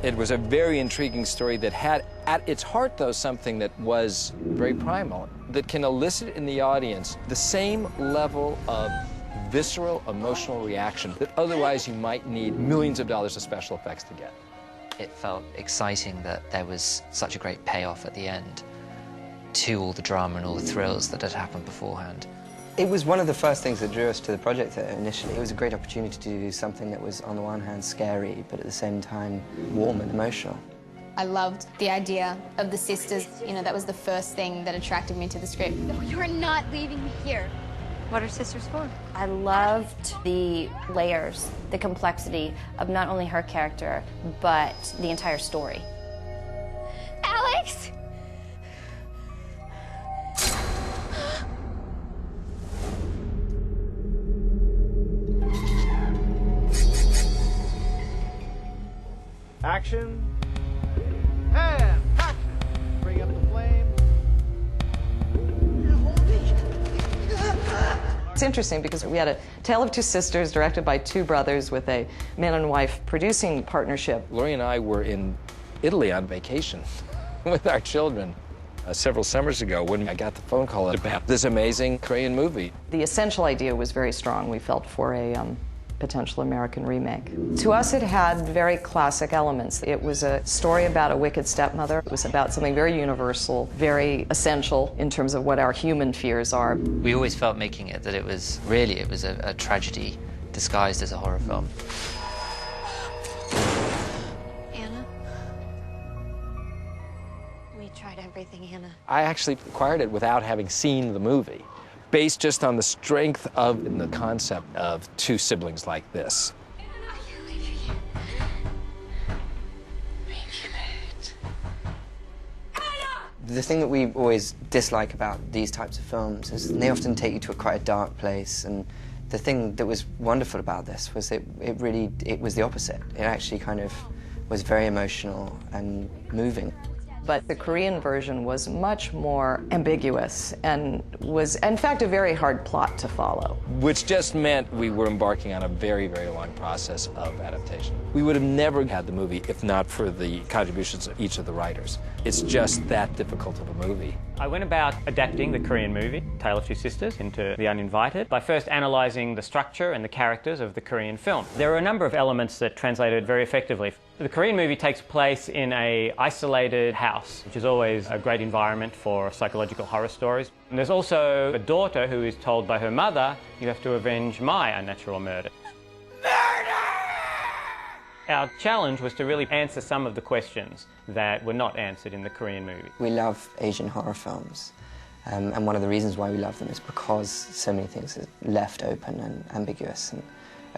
It was a very intriguing story that had, at its heart, though, something that was very primal, that can elicit in the audience the same level of visceral, emotional reaction that otherwise you might need millions of dollars of special effects to get. It felt exciting that there was such a great payoff at the end to all the drama and all the thrills that had happened beforehand. It was one of the first things that drew us to the project initially. It was a great opportunity to do something that was, on the one hand, scary, but at the same time, warm and emotional. I loved the idea of the sisters. You know, that was the first thing that attracted me to the script. No, you're not leaving me here. What are sisters for? I loved the layers, the complexity of not only her character, but the entire story. Alex! Action. And action. Bring up the flame. It's interesting because we had a Tale of Two Sisters directed by two brothers with a man and wife producing partnership. Laurie and I were in Italy on vacation with our children several summers ago when I got the phone call about this amazing Korean movie. The essential idea was very strong, we felt, for a potential American remake. To us, it had very classic elements. It was a story about a wicked stepmother. It was about something very universal, very essential in terms of what our human fears are. We always felt making it that it was a tragedy disguised as a horror film. Anna? We tried everything, Anna. I actually acquired it without having seen the movie, based just on the strength of the concept of two siblings like this. The thing that we always dislike about these types of films is they often take you to quite a dark place, and the thing that was wonderful about this was that it was the opposite. It actually kind of was very emotional and moving. But the Korean version was much more ambiguous and was, in fact, a very hard plot to follow. Which just meant we were embarking on a very, very long process of adaptation. We would have never had the movie if not for the contributions of each of the writers. It's just that difficult of a movie. I went about adapting the Korean movie, Tale of Two Sisters, into The Uninvited by first analysing the structure and the characters of the Korean film. There are a number of elements that translated very effectively. The Korean movie takes place in an isolated house, which is always a great environment for psychological horror stories. And there's also a daughter who is told by her mother, "You have to avenge my unnatural murder." Our challenge was to really answer some of the questions that were not answered in the Korean movie. We love Asian horror films, and one of the reasons why we love them is because so many things are left open and ambiguous and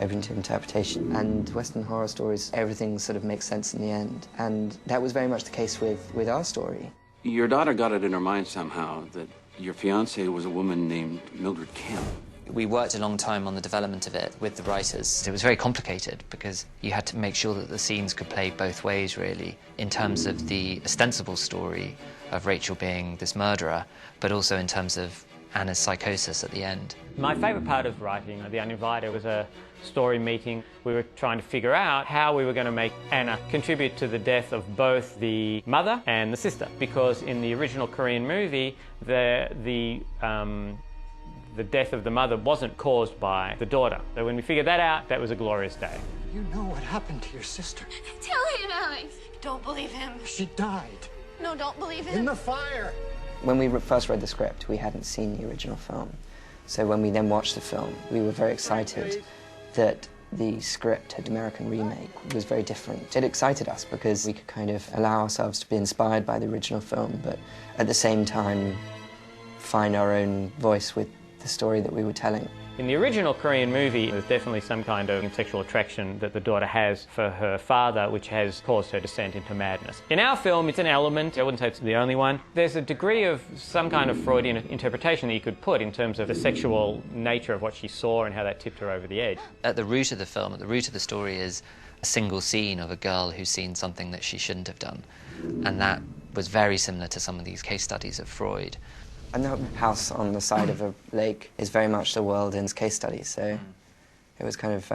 open to interpretation. And Western horror stories, everything sort of makes sense in the end. And that was very much the case with our story. Your daughter got it in her mind somehow that your fiancée was a woman named Mildred Kemp. We worked a long time on the development of it with the writers. It was very complicated because you had to make sure that the scenes could play both ways, really, in terms of the ostensible story of Rachel being this murderer, but also in terms of Anna's psychosis at the end. My favourite part of writing The Uninvited was a story meeting. We were trying to figure out how we were going to make Anna contribute to the death of both the mother and the sister, because in the original Korean movie, the death of the mother wasn't caused by the daughter. So when we figured that out, that was a glorious day. You know what happened to your sister. Tell him, Alex. Don't believe him. She died. No, don't believe him. In the fire. When we first read the script, we hadn't seen the original film. So when we then watched the film, we were very excited that the script, an American remake, was very different. It excited us because we could kind of allow ourselves to be inspired by the original film, but at the same time find our own voice with the story that we were telling. In the original Korean movie, there's definitely some kind of sexual attraction that the daughter has for her father, which has caused her descent into madness. In our film, it's an element. I wouldn't say it's the only one. There's a degree of some kind of Freudian interpretation that you could put in terms of the sexual nature of what she saw and how that tipped her over the edge. At the root of the film, at the root of the story is a single scene of a girl who's seen something that she shouldn't have done. And that was very similar to some of these case studies of Freud. And that house on the side of a lake is very much the world in case study, so it was kind of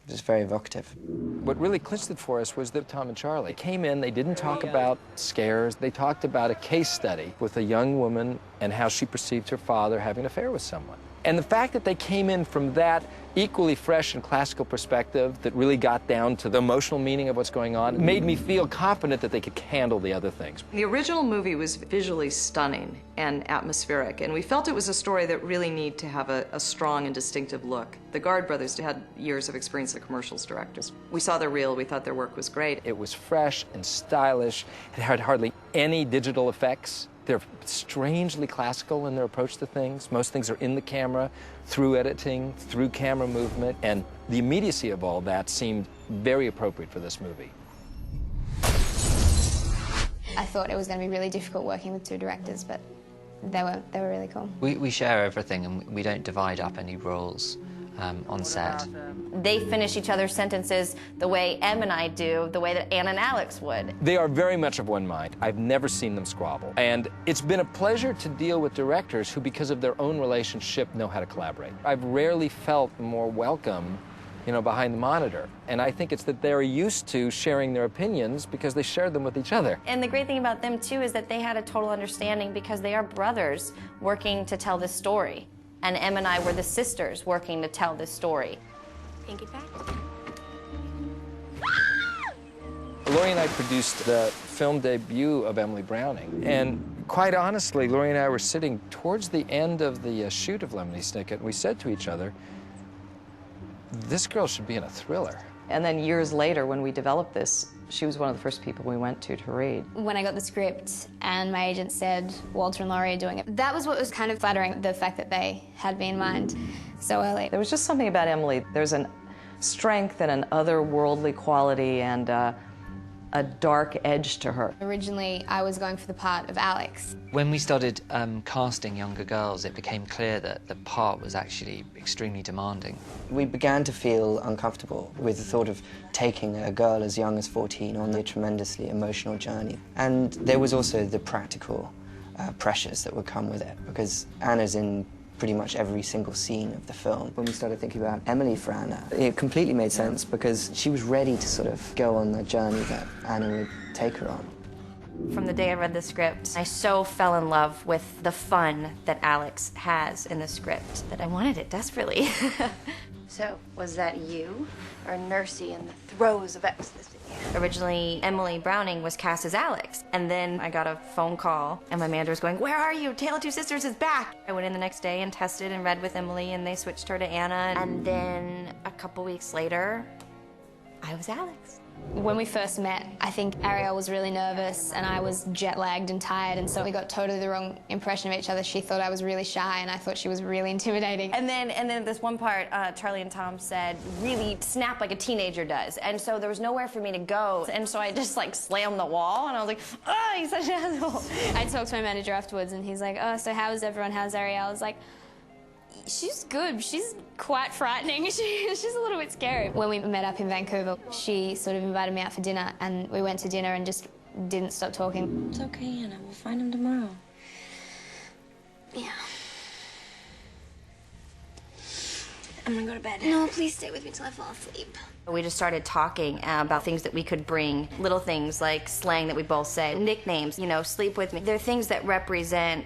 It was very evocative. What really clinched it for us was that Tom and Charlie came in, they didn't talk about scares, they talked about a case study with a young woman and how she perceived her father having an affair with someone. And the fact that they came in from that equally fresh and classical perspective that really got down to the emotional meaning of what's going on made me feel confident that they could handle the other things. The original movie was visually stunning and atmospheric, and we felt it was a story that really needed to have a strong and distinctive look. The Guard brothers had years of experience as commercials directors. We saw their reel, we thought their work was great. It was fresh and stylish, it had hardly any digital effects. They're strangely classical in their approach to things. Most things are in the camera, through editing, through camera movement, and the immediacy of all that seemed very appropriate for this movie. I thought it was going to be really difficult working with two directors, but they were really cool. We share everything, and we don't divide up any roles on set. They finish each other's sentences the way Em and I do, the way that Anna and Alex would. They are very much of one mind. I've never seen them squabble. And it's been a pleasure to deal with directors who, because of their own relationship, know how to collaborate. I've rarely felt more welcome, you know, behind the monitor. And I think it's that they're used to sharing their opinions because they share them with each other. And the great thing about them, too, is that they had a total understanding because they are brothers working to tell this story. And Em and I were the sisters working to tell this story. Pinky back. Laurie and I produced the film debut of Emily Browning. And quite honestly, Laurie and I were sitting towards the end of the shoot of Lemony Snicket, and we said to each other, this girl should be in a thriller. And then years later, when we developed this, she was one of the first people we went to read. When I got the script and my agent said Walter and Laurie are doing it, that was what was kind of flattering, the fact that they had me in mind so early. There was just something about Emily. There's an strength and an otherworldly quality and a dark edge to her. Originally, I was going for the part of Alex. When we started casting younger girls, it became clear that the part was actually extremely demanding. We began to feel uncomfortable with the thought of taking a girl as young as 14 on a tremendously emotional journey. And there was also the practical pressures that would come with it, because Anna's in pretty much every single scene of the film. When we started thinking about Emily for Anna, it completely made sense because she was ready to sort of go on the journey that Anna would take her on. From the day I read the script, I so fell in love with the fun that Alex has in the script that I wanted it desperately. So, was that you or Nursey in the throes of ecstasy? Originally, Emily Browning was cast as Alex, and then I got a phone call, and my manager was going, "Where are you? Tale of Two Sisters is back!" I went in the next day and tested and read with Emily, and they switched her to Anna, and then a couple weeks later, I was Alex. When we first met, I think Ariel was really nervous and I was jet-lagged and tired, and so we got totally the wrong impression of each other. She thought I was really shy and I thought she was really intimidating. And then this one part, Charlie and Tom said, really snap like a teenager does. And so there was nowhere for me to go. And so I just like slammed the wall and I was like, oh, he's such an asshole. I talked to my manager afterwards and he's like, oh, so how's everyone? How's Ariel? I was like, she's good. She's quite frightening. She's a little bit scary. When we met up in Vancouver, she sort of invited me out for dinner, and we went to dinner and just didn't stop talking. It's okay, Anna. We'll find him tomorrow. Yeah. I'm gonna go to bed. No, please stay with me till I fall asleep. We just started talking about things that we could bring, little things like slang that we both say, nicknames, you know, sleep with me. They're things that represent